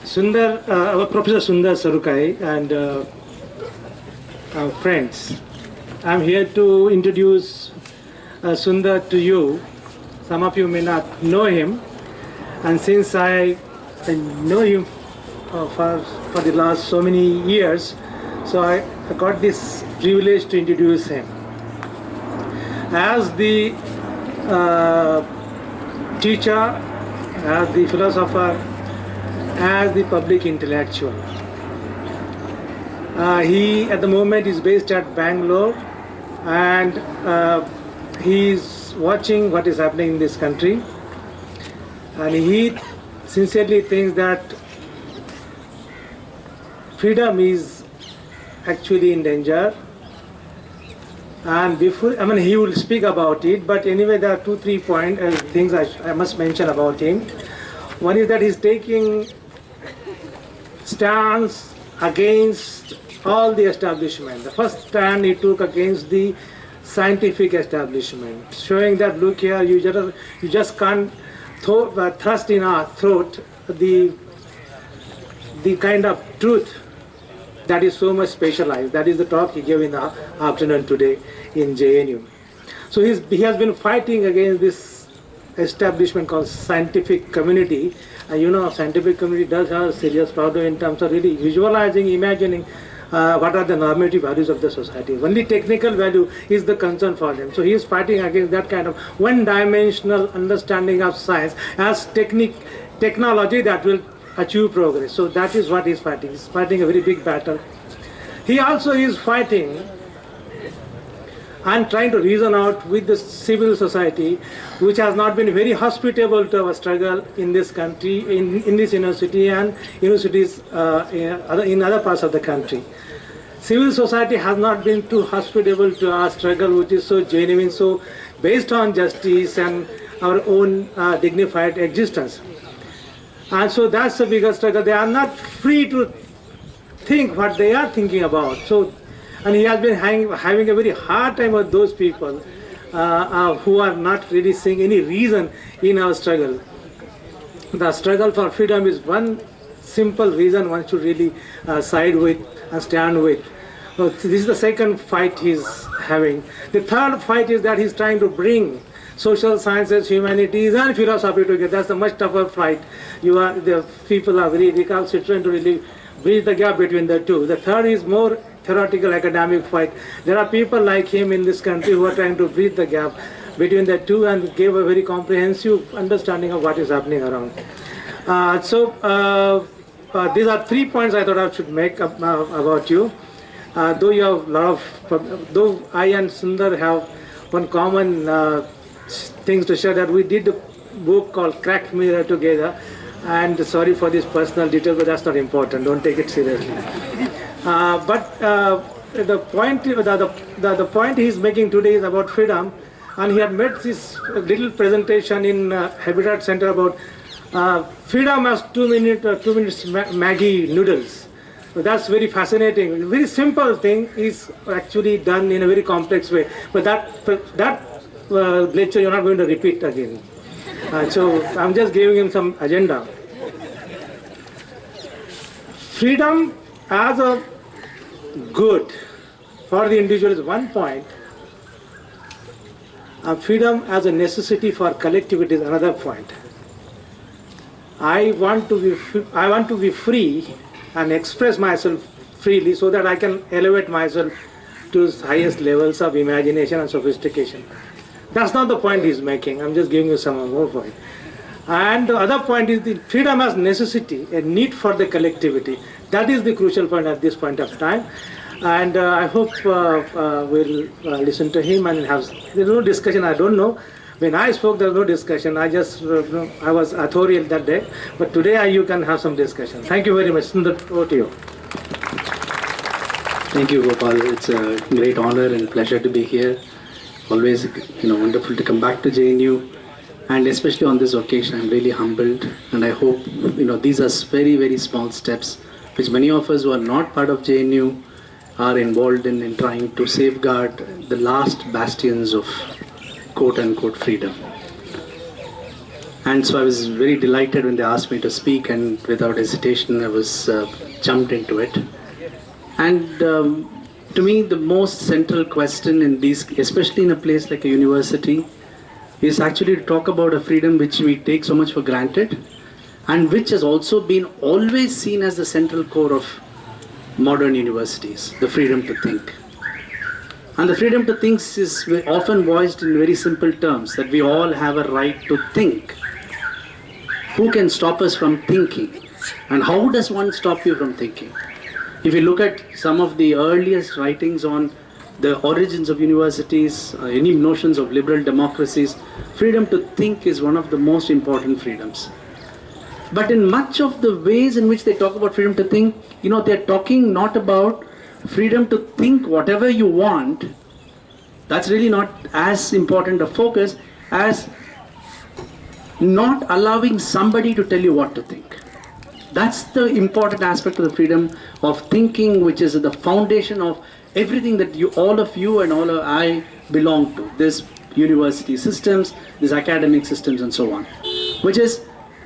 Professor Sundar Sarukkai and our friends. I'm here to introduce Sundar to you. Some of you may not know him, and since I know him for the last so many years, so I got this privilege to introduce him. As the teacher, as the philosopher, as the public intellectual. He at the moment is based at Bangalore, and he is watching what is happening in this country, and he sincerely thinks that freedom is actually in danger. And before, he will speak about it, but anyway there are 2-3 things I must mention about him. One is that he's taking stance against all the establishment. The first stand he took against the scientific establishment, showing that, look here, you just can't thrust in our throat the kind of truth that is so much specialized. That is the talk he gave in the afternoon today in JNU. So he has been fighting against this establishment called scientific community. And you know, scientific community does have a serious problem in terms of really visualizing, imagining what are the normative values of the society. Only technical value is the concern for them. So he is fighting against that kind of one-dimensional understanding of science as technology that will achieve progress. So that is what he is fighting. He is fighting a very big battle. He also is fighting and trying to reason out with the civil society, which has not been very hospitable to our struggle in this country, in this university and universities in other parts of the country. Civil society has not been too hospitable to our struggle, which is so genuine, so based on justice and our own dignified existence. And so that's the biggest struggle. They are not free to think what they are thinking about. So, and he has been having a very hard time with those people who are not really seeing any reason in our struggle. The struggle for freedom is one simple reason one should really side with and stand with. So this is the second fight he's having. The third fight is that he's trying to bring social sciences, humanities and philosophy together. That's a much tougher fight. The people are very recalcitrant to really bridge the gap between the two. The third is more theoretical academic fight. There are people like him in this country who are trying to bridge the gap between the two and give a very comprehensive understanding of what is happening around. These are 3 points I thought I should make about you. Though you have though I and Sundar have one common things to share, that we did a book called Cracked Mirror together, and sorry for this personal detail, but that's not important, don't take it seriously. The point he's making today is about freedom, and he had made this little presentation in Habitat Center about freedom as 2 minutes Maggie noodles. So that's very fascinating. A very simple thing is actually done in a very complex way, but that lecture you're not going to repeat again. So I'm just giving him some agenda. Freedom as a good for the individual is one point. Freedom as a necessity for collectivity is another point. I want to be free and express myself freely so that I can elevate myself to highest levels of imagination and sophistication. That's not the point he's making. I'm just giving you some more point. And the other point is the freedom as necessity, a need for the collectivity. That is the crucial point at this point of time. And I hope we'll listen to him and have, there's no discussion, I don't know. When I spoke, there was no discussion. I was authorial that day. But today you can have some discussion. Thank you very much. Sundar, over to you. Thank you, Gopal. It's a great honor and pleasure to be here. Always, wonderful to come back to JNU. And especially on this occasion, I'm really humbled. And I hope, these are very, very small steps, which many of us who are not part of JNU are involved in trying to safeguard the last bastions of quote-unquote freedom. And so I was very delighted when they asked me to speak, and without hesitation I was jumped into it. And to me, the most central question in these, especially in a place like a university, is actually to talk about a freedom which we take so much for granted, and which has also been always seen as the central core of modern universities, the freedom to think. And the freedom to think is often voiced in very simple terms, that we all have a right to think. Who can stop us from thinking? And how does one stop you from thinking? If you look at some of the earliest writings on the origins of universities, any notions of liberal democracies, freedom to think is one of the most important freedoms. But in much of the ways in which they talk about freedom to think, they're talking not about freedom to think whatever you want. That's really not as important a focus as not allowing somebody to tell you what to think. That's the important aspect of the freedom of thinking, which is the foundation of everything that all of you and all of I belong to. This university systems, these academic systems and so on. Which is,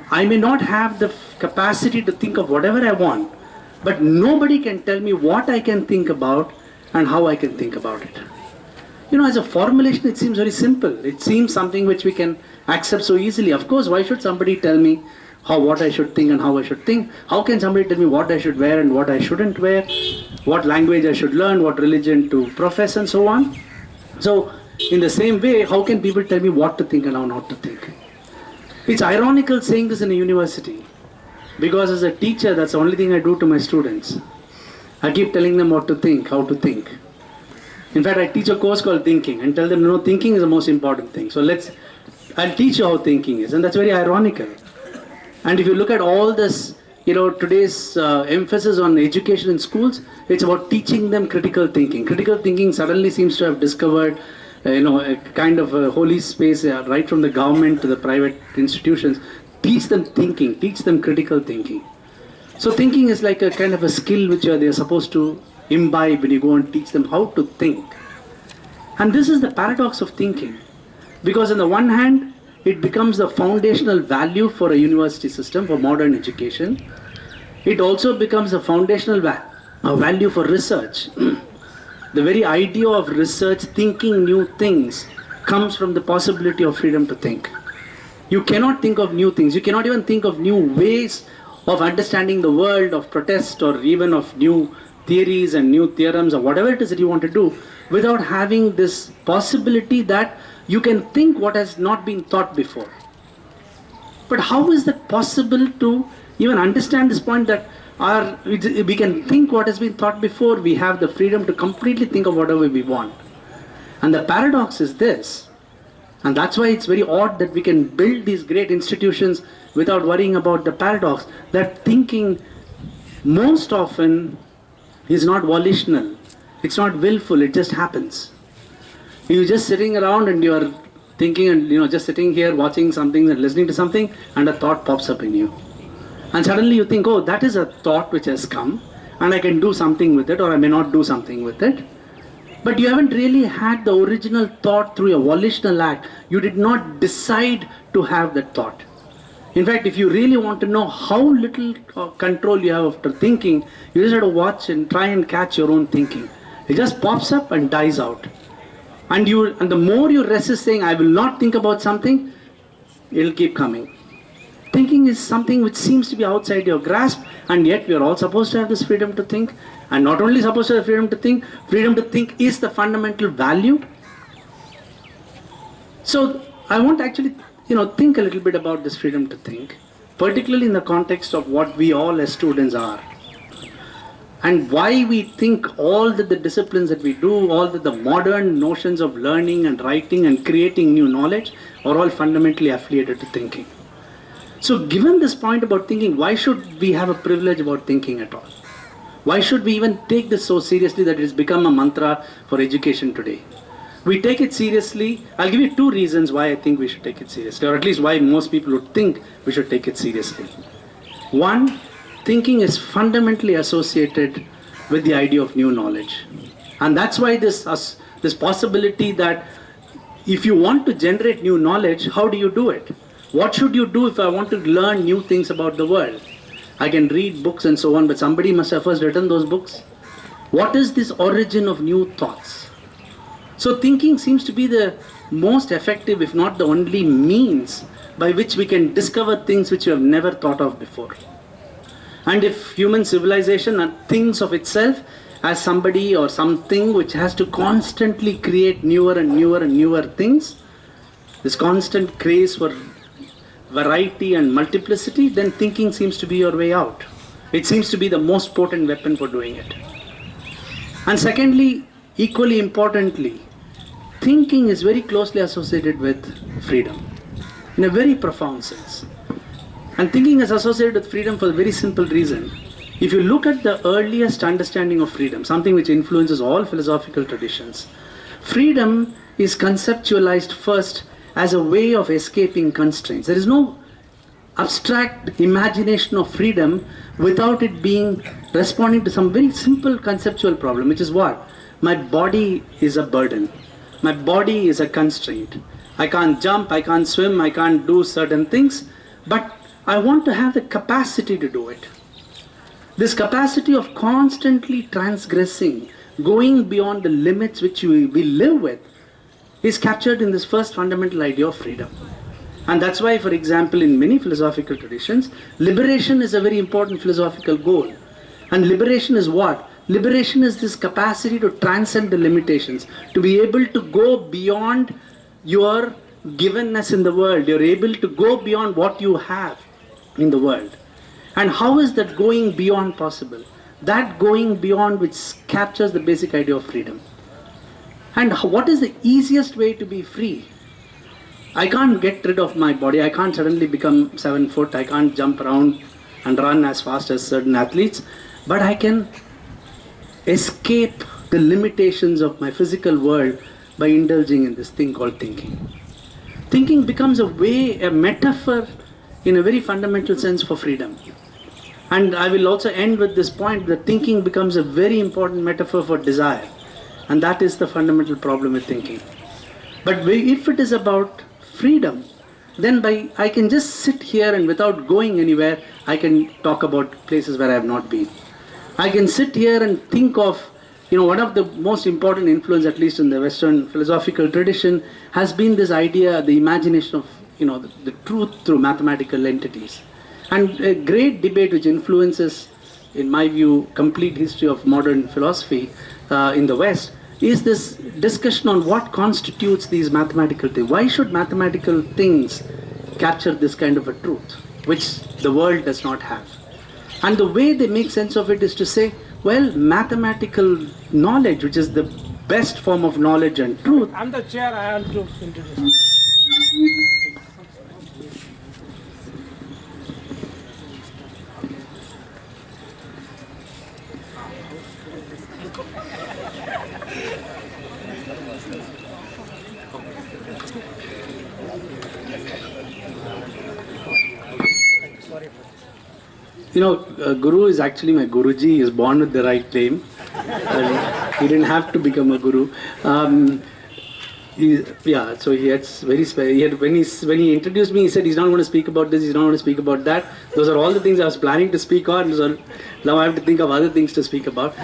I may not have the capacity to think of whatever I want, but nobody can tell me what I can think about and how I can think about it. As a formulation, it seems very simple. It seems something which we can accept so easily. Of course, why should somebody tell me what I should think and how I should think? How can somebody tell me what I should wear and what I shouldn't wear? What language I should learn, what religion to profess and so on? So, in the same way, how can people tell me what to think and how not to think? It's ironical saying this in a university, because as a teacher, that's the only thing I do to my students. I keep telling them what to think, how to think. In fact, I teach a course called Thinking and tell them, no, thinking is the most important thing. So I'll teach you how thinking is, and that's very ironical. And if you look at all this, today's emphasis on education in schools, it's about teaching them critical thinking. Critical thinking suddenly seems to have discovered, a kind of a holy space right from the government to the private institutions. Teach them thinking, teach them critical thinking. So thinking is like a kind of a skill which they're supposed to imbibe when you go and teach them how to think. And this is the paradox of thinking. Because on the one hand, it becomes the foundational value for a university system, for modern education. It also becomes a foundational value for research. The very idea of research, thinking new things, comes from the possibility of freedom to think. You cannot think of new things. You cannot even think of new ways of understanding the world, of protest, or even of new theories and new theorems, or whatever it is that you want to do, without having this possibility that you can think what has not been thought before. But how is that possible to even understand this point that we can think what has been thought before? We have the freedom to completely think of whatever we want. And the paradox is this, and that's why it's very odd that we can build these great institutions without worrying about the paradox, that thinking most often is not volitional, it's not willful, it just happens. You're just sitting around and you're thinking and just sitting here watching something and listening to something, and a thought pops up in you. And suddenly you think, oh, that is a thought which has come and I can do something with it, or I may not do something with it. But you haven't really had the original thought through a volitional act. You did not decide to have that thought. In fact, if you really want to know how little control you have after thinking, you just have to watch and try and catch your own thinking. It just pops up and dies out. And the more you resist saying, I will not think about something, it'll keep coming. Thinking is something which seems to be outside your grasp, and yet we are all supposed to have this freedom to think. And not only supposed to have freedom to think is the fundamental value. So I want to actually think a little bit about this freedom to think, particularly in the context of what we all as students are. And why we think all the disciplines that we do, all the modern notions of learning and writing and creating new knowledge are all fundamentally affiliated to thinking. So given this point about thinking, why should we have a privilege about thinking at all? Why should we even take this so seriously that it has become a mantra for education today? We take it seriously. I'll give you two reasons why I think we should take it seriously, or at least why most people would think we should take it seriously. One, thinking is fundamentally associated with the idea of new knowledge. And that's why this possibility that if you want to generate new knowledge, how do you do it? What should you do if I want to learn new things about the world? I can read books and so on, but somebody must have first written those books. What is this origin of new thoughts? So thinking seems to be the most effective, if not the only means by which we can discover things which we have never thought of before. And if human civilization thinks of itself as somebody or something which has to constantly create newer and newer and newer things, this constant craze for variety and multiplicity, then thinking seems to be your way out. It seems to be the most potent weapon for doing it. And secondly, equally importantly, thinking is very closely associated with freedom in a very profound sense. And thinking is associated with freedom for a very simple reason. If you look at the earliest understanding of freedom, something which influences all philosophical traditions, freedom is conceptualized first as a way of escaping constraints. There is no abstract imagination of freedom without it being responding to some very simple conceptual problem, which is what? My body is a burden. My body is a constraint. I can't jump, I can't swim, I can't do certain things, but I want to have the capacity to do it. This capacity of constantly transgressing, going beyond the limits which we live with, is captured in this first fundamental idea of freedom. And that's why, for example, in many philosophical traditions, liberation is a very important philosophical goal. And liberation is what? Liberation is this capacity to transcend the limitations, to be able to go beyond your givenness in the world. You're able to go beyond what you have in the world. And how is that going beyond possible? That going beyond which captures the basic idea of freedom. And what is the easiest way to be free? I can't get rid of my body. I can't suddenly become 7 foot. I can't jump around and run as fast as certain athletes. But I can escape the limitations of my physical world by indulging in this thing called thinking. Thinking becomes a way, a metaphor in a very fundamental sense for freedom. And I will also end with this point that thinking becomes a very important metaphor for desire. And that is the fundamental problem with thinking. But if it is about freedom, then I can just sit here and without going anywhere, I can talk about places where I have not been. I can sit here and think of, one of the most important influence, at least in the Western philosophical tradition, has been this idea, the imagination of, the truth through mathematical entities. And a great debate which influences, in my view, complete history of modern philosophy in the West is this discussion on what constitutes these mathematical things. Why should mathematical things capture this kind of a truth, which the world does not have? And the way they make sense of it is to say, well, mathematical knowledge, which is the best form of knowledge and truth. I'm the chair, I want to introduce. Guru is actually my Guruji. He is born with the right name. He didn't have to become a Guru. So he had very when he introduced me, he said he's not going to speak about this, he's not going to speak about that. Those are all the things I was planning to speak on. So now I have to think of other things to speak about.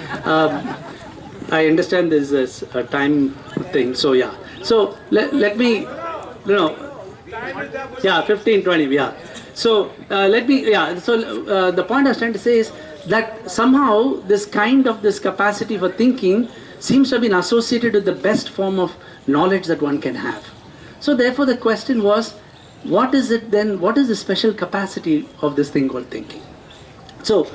I understand there's this time thing. So yeah. So let me, 15, 20, yeah. So the point I was trying to say is that somehow this capacity for thinking seems to have been associated with the best form of knowledge that one can have. So therefore the question was, what is it then, what is the special capacity of this thing called thinking? So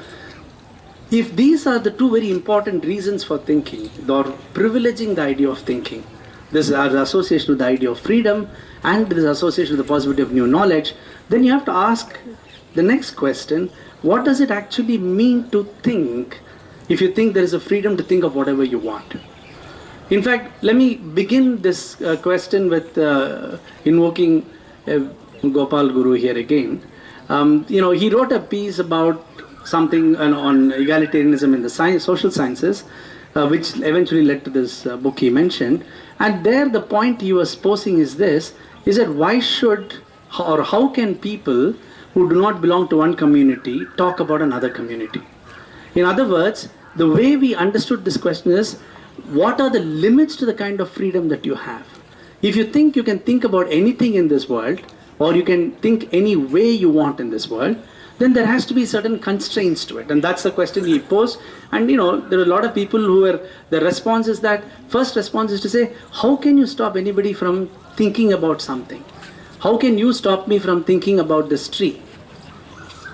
if these are the two very important reasons for thinking, or privileging the idea of thinking, this is the association with the idea of freedom and this association with the possibility of new knowledge, then you have to ask the next question, what does it actually mean to think if you think there is a freedom to think of whatever you want? In fact, let me begin this question with invoking Gopal Guru here again. He wrote a piece about something on egalitarianism in the social sciences, which eventually led to this book he mentioned. And there the point he was posing is this, is that why should or how can people who do not belong to one community talk about another community? In other words, the way we understood this question is, what are the limits to the kind of freedom that you have? If you think you can think about anything in this world, or you can think any way you want in this world, then there has to be certain constraints to it. And that's the question he posed. And there are a lot of people who are, the response is that, first response is to say, how can you stop anybody from thinking about something? How can you stop me from thinking about this tree?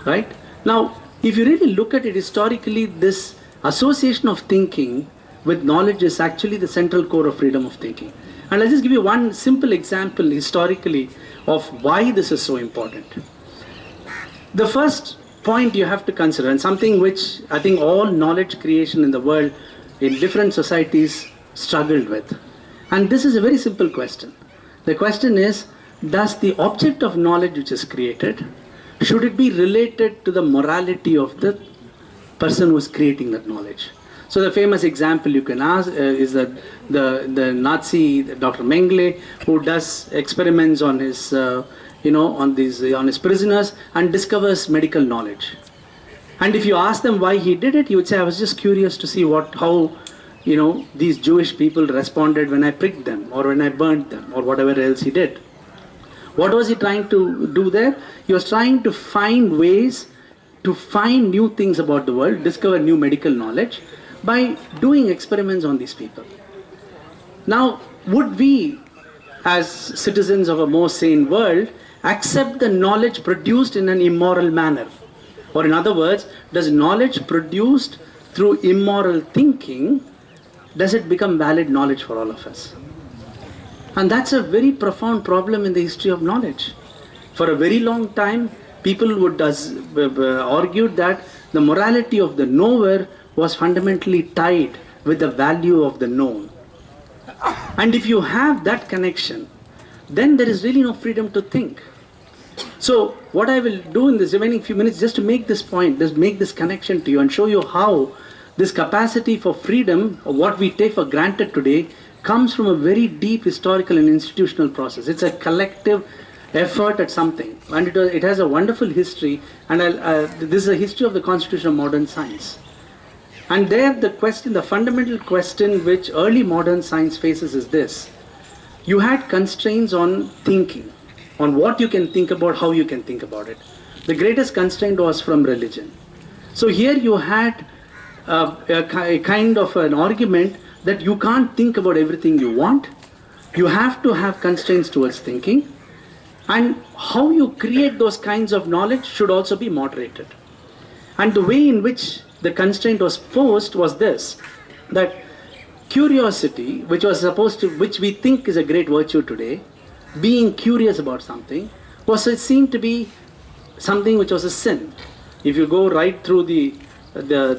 Right? Now, if you really look at it historically, this association of thinking with knowledge is actually the central core of freedom of thinking. And I'll just give you one simple example historically of why this is so important. The first point you have to consider, and something which I think all knowledge creation in the world in different societies struggled with. And this is a very simple question. The question is, does the object of knowledge which is created, should it be related to the morality of the person who is creating that knowledge? So the famous example you can ask is that the Nazi Dr. Mengele, who does experiments on his on his prisoners and discovers medical knowledge. And if you ask them why he did it, he would say, I was just curious to see how these Jewish people responded when I pricked them, or when I burnt them, or whatever else he did. What was he trying to do there? He was trying to find ways to find new things about the world, discover new medical knowledge by doing experiments on these people. Now, would we, as citizens of a more sane world, accept the knowledge produced in an immoral manner? Or in other words, does knowledge produced through immoral thinking, does it become valid knowledge for all of us? And that's a very profound problem in the history of knowledge. For a very long time, people would argue that the morality of the knower was fundamentally tied with the value of the known. And if you have that connection, then there is really no freedom to think. So what I will do in this remaining few minutes, just to make this point, just make this connection to you and show you how this capacity for freedom, or what we take for granted today, comes from a very deep historical and institutional process. It's a collective effort at something, and it has a wonderful history. And this is a history of the constitution of modern science. And there the fundamental question which early modern science faces is this. You had constraints on thinking, on what you can think about, how you can think about it. The greatest constraint was from religion. So here you had a kind of an argument that you can't think about everything you want. You have to have constraints towards thinking. And how you create those kinds of knowledge should also be moderated. And the way in which the constraint was posed was this, that curiosity, which we think is a great virtue today, being curious about something, was seen to be something which was a sin. If you go right through the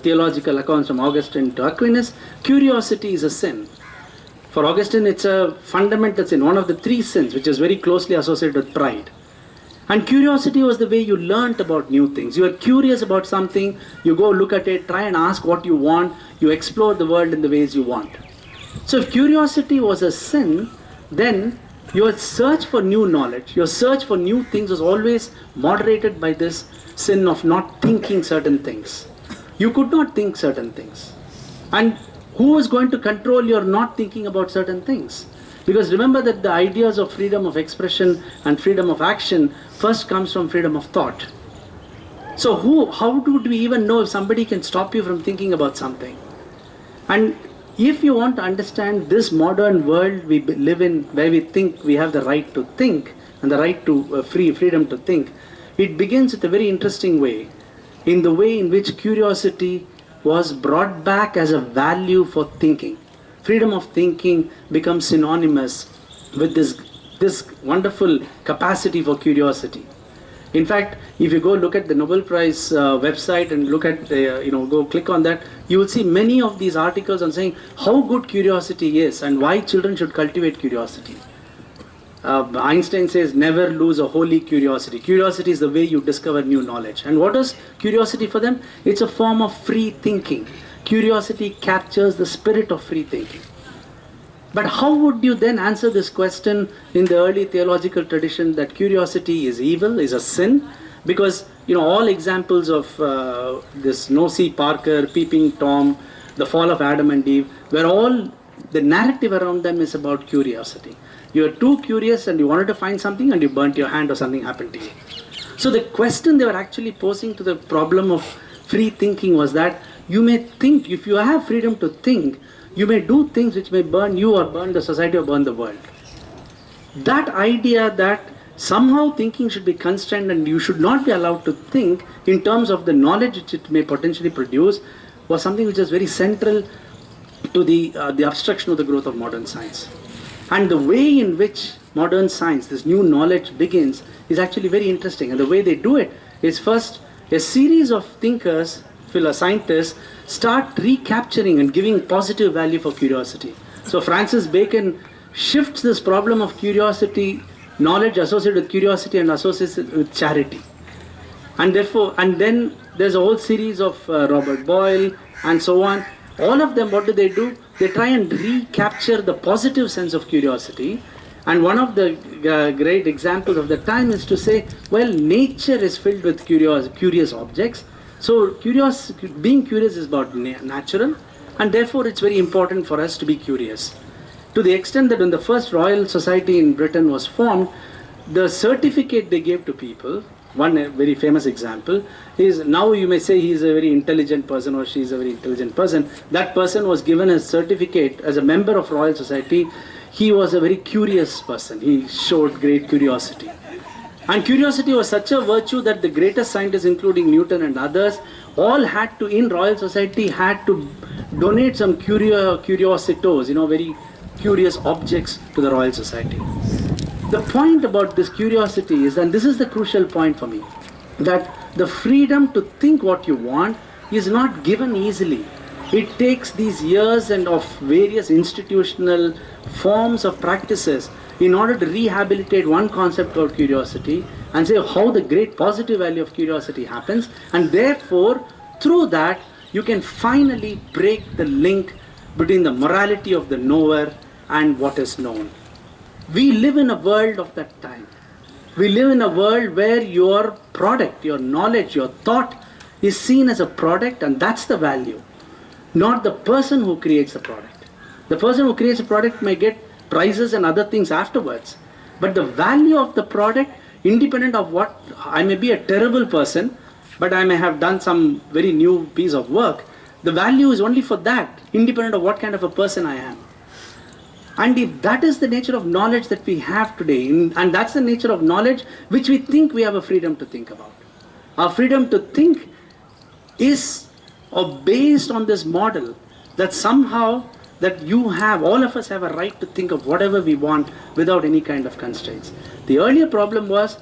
theological accounts from Augustine to Aquinas, curiosity is a sin. For Augustine, it's a fundamental sin, one of the three sins, which is very closely associated with pride. And curiosity was the way you learnt about new things. You are curious about something, you go look at it, try and ask what you want, you explore the world in the ways you want. So if curiosity was a sin, then your search for new knowledge, your search for new things was always moderated by this sin of not thinking certain things. You could not think certain things. And who is going to control your not thinking about certain things? Because remember that the ideas of freedom of expression and freedom of action first comes from freedom of thought. So how would we even know if somebody can stop you from thinking about something? And if you want to understand this modern world we live in, where we think we have the right to think and the right to freedom to think, it begins with a very interesting way, in the way in which curiosity was brought back as a value for thinking. Freedom of thinking becomes synonymous with this wonderful capacity for curiosity. In fact, if you go look at the Nobel Prize website and look at go click on that, you will see many of these articles on saying how good curiosity is and why children should cultivate curiosity. Einstein says never lose a holy curiosity. Curiosity is the way you discover new knowledge. And what is curiosity for them? It's a form of free thinking. Curiosity captures the spirit of free thinking. But how would you then answer this question in the early theological tradition that curiosity is evil, is a sin? Because all examples of this No-See Parker, Peeping Tom, the fall of Adam and Eve, were all, the narrative around them is about curiosity. You were too curious and you wanted to find something and you burnt your hand or something happened to you. So the question they were actually posing to the problem of free thinking was that you may think, if you have freedom to think, you may do things which may burn you or burn the society or burn the world. That idea that somehow thinking should be constrained and you should not be allowed to think in terms of the knowledge which it may potentially produce was something which is very central to the obstruction of the growth of modern science. And the way in which modern science, this new knowledge begins, is actually very interesting. And the way they do it is first a series of thinkers, scientists, start recapturing and giving positive value for curiosity. So Francis Bacon shifts this problem of curiosity, knowledge associated with curiosity and associated with charity. And therefore, and then there's a whole series of Robert Boyle and so on. All of them, what do? They try and recapture the positive sense of curiosity. And one of the great examples of the time is to say, well, nature is filled with curious objects. So being curious is about natural, and therefore it's very important for us to be curious. To the extent that when the first Royal Society in Britain was formed, the certificate they gave to people, one very famous example, is now you may say he is a very intelligent person or she is a very intelligent person. That person was given a certificate as a member of Royal Society. He was a very curious person. He showed great curiosity. And curiosity was such a virtue that the greatest scientists, including Newton and others, all had to, in Royal Society, had to donate some curiositos, very curious objects to the Royal Society. The point about this curiosity is, and this is the crucial point for me, that the freedom to think what you want is not given easily. It takes these years and of various institutional forms of practices in order to rehabilitate one concept called curiosity and say how the great positive value of curiosity happens, and therefore through that you can finally break the link between the morality of the knower and what is known. We live in a world of that time. We live in a world where your product, your knowledge, your thought is seen as a product, and that's the value, not the person who creates the product. The person who creates a product may get prizes and other things afterwards, but the value of the product, independent of what, I may be a terrible person, but I may have done some very new piece of work, the value is only for that, independent of what kind of a person I am. And if that is the nature of knowledge that we have today, and that's the nature of knowledge which we think we have a freedom to think about. Our freedom to think is based on this model that somehow that you have, all of us have a right to think of whatever we want without any kind of constraints. The earlier problem was,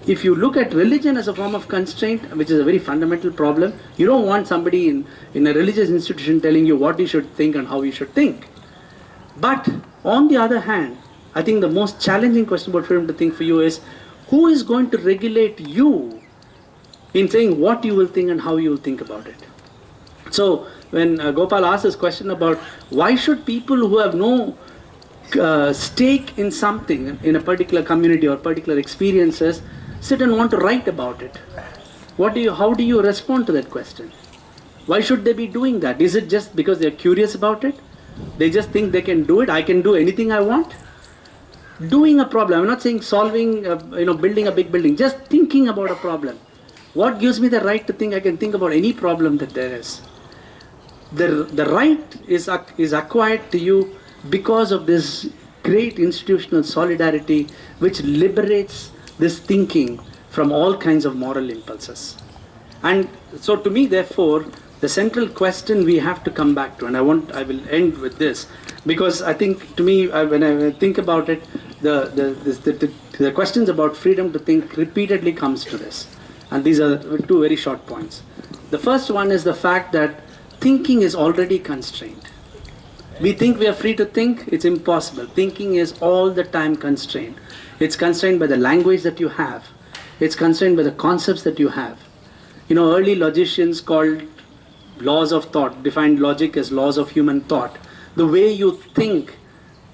if you look at religion as a form of constraint, which is a very fundamental problem, you don't want somebody in a religious institution telling you what you should think and how you should think. But on the other hand, I think the most challenging question about freedom to think for you is, who is going to regulate you in saying what you will think and how you will think about it? So when Gopal asked this question about why should people who have no stake in something, in a particular community or particular experiences, sit and want to write about it? How do you respond to that question? Why should they be doing that? Is it just because they're curious about it? They just think they can do it. I can do anything I want. Doing a problem. I'm not saying solving, building a big building. Just thinking about a problem. What gives me the right to think I can think about any problem that there is? The right is acquired to you because of this great institutional solidarity which liberates this thinking from all kinds of moral impulses. And so to me, therefore, the central question we have to come back to, and I will end with this, because I think to me, when I think about it, the questions about freedom to think repeatedly comes to this. And these are two very short points. The first one is the fact that thinking is already constrained. We think we are free to think. It's impossible. Thinking is all the time constrained. It's constrained by the language that you have. It's constrained by the concepts that you have. Early logicians called laws of thought, defined logic as laws of human thought. The way you think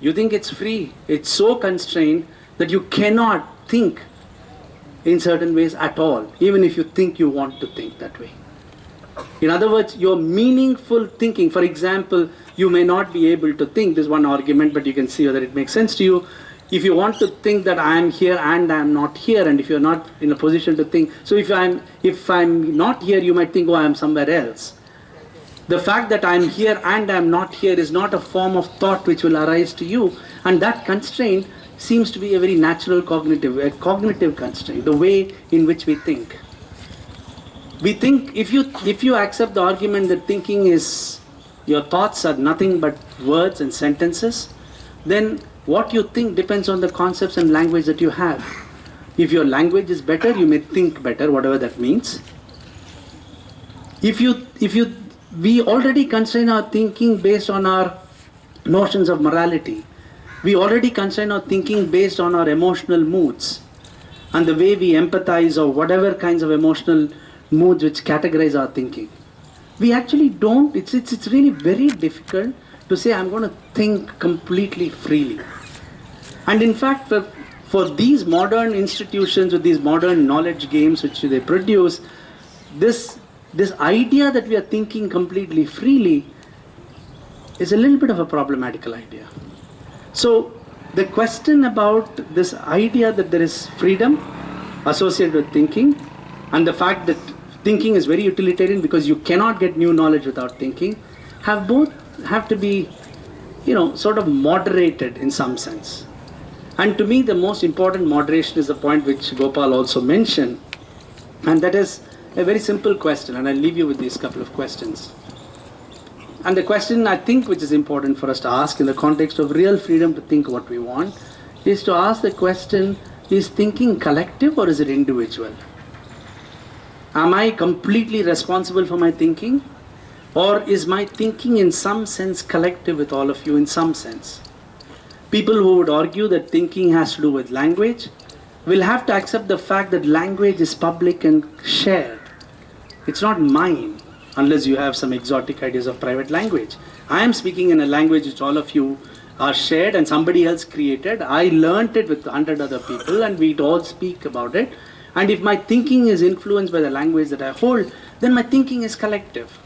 it's free. It's so constrained that you cannot think in certain ways at all, even if you think you want to think that way. In other words, your meaningful thinking, for example, you may not be able to think, this is one argument, but you can see whether it makes sense to you. If you want to think that I am here and I am not here, and if you're not in a position to think, so if I'm not here, you might think, oh, I am somewhere else. The fact that I am here and I am not here is not a form of thought which will arise to you, and that constraint seems to be a very natural cognitive constraint, the way in which we think. We think, if you accept the argument that thinking is, your thoughts are nothing but words and sentences, then what you think depends on the concepts and language that you have. If your language is better, you may think better, whatever that means. We already constrain our thinking based on our notions of morality. We already constrain our thinking based on our emotional moods and the way we empathize, or whatever kinds of emotional moods which categorize our thinking. We actually don't, it's really very difficult to say I'm going to think completely freely. And in fact, for these modern institutions with these modern knowledge games which they produce, this idea that we are thinking completely freely is a little bit of a problematical idea. So the question about this idea that there is freedom associated with thinking, and the fact that thinking is very utilitarian because you cannot get new knowledge without thinking, have to be, sort of moderated in some sense. And to me, the most important moderation is the point which Gopal also mentioned, and that is a very simple question, and I'll leave you with these couple of questions. And the question, I think, which is important for us to ask in the context of real freedom to think what we want, is to ask the question, is thinking collective or is it individual? Am I completely responsible for my thinking? Or is my thinking in some sense collective with all of you in some sense? People who would argue that thinking has to do with language will have to accept the fact that language is public and shared. It's not mine, unless you have some exotic ideas of private language. I am speaking in a language which all of you are shared and somebody else created. I learnt it with 100 other people and we all speak about it. And if my thinking is influenced by the language that I hold, then my thinking is collective.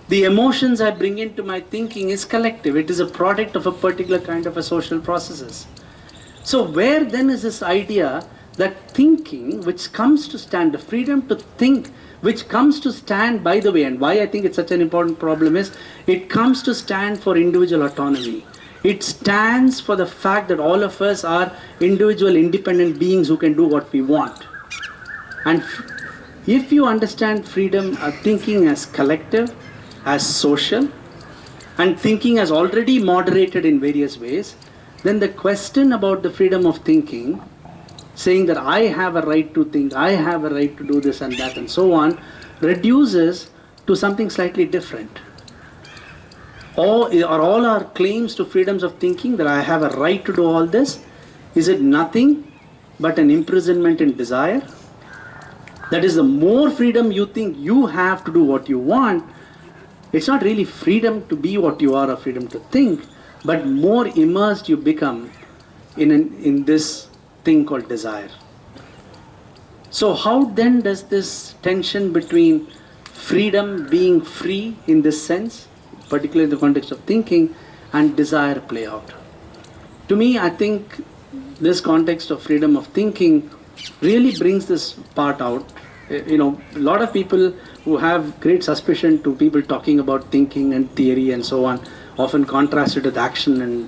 The emotions I bring into my thinking is collective. It is a product of a particular kind of a social processes. So where then is this idea that thinking, which comes to stand, the freedom to think, which comes to stand, by the way, and why I think it's such an important problem is, it comes to stand for individual autonomy. It stands for the fact that all of us are individual independent beings who can do what we want. And if you understand freedom of thinking as collective, as social, and thinking as already moderated in various ways, then the question about the freedom of thinking, saying that I have a right to think, I have a right to do this and that and so on, reduces to something slightly different. Are all our claims to freedoms of thinking that I have a right to do all this, is it nothing but an imprisonment in desire? That is, the more freedom you think you have to do what you want, it's not really freedom to be what you are or freedom to think, but more immersed you become in this thing called desire. So how then does this tension between freedom, being free in this sense, particularly in the context of thinking, and desire play out? To me, I think this context of freedom of thinking really brings this part out. A lot of people who have great suspicion to people talking about thinking and theory and so on, often contrasted with action and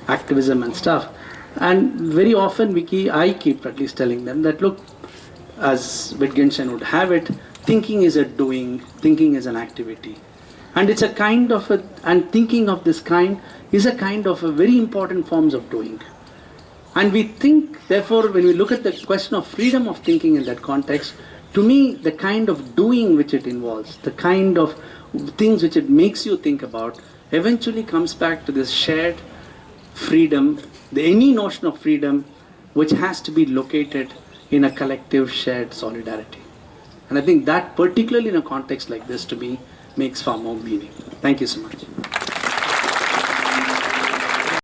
activism and stuff. And very often I keep at least telling them that, look, as Wittgenstein would have it, thinking is a doing, thinking is an activity. And it's a kind of and thinking of this kind is a kind of a very important forms of doing. And we think, therefore, when we look at the question of freedom of thinking in that context, to me, the kind of doing which it involves, the kind of things which it makes you think about, eventually comes back to this shared freedom, any notion of freedom which has to be located in a collective shared solidarity. And I think that, particularly in a context like this, to me, makes far more meaning. Thank you so much.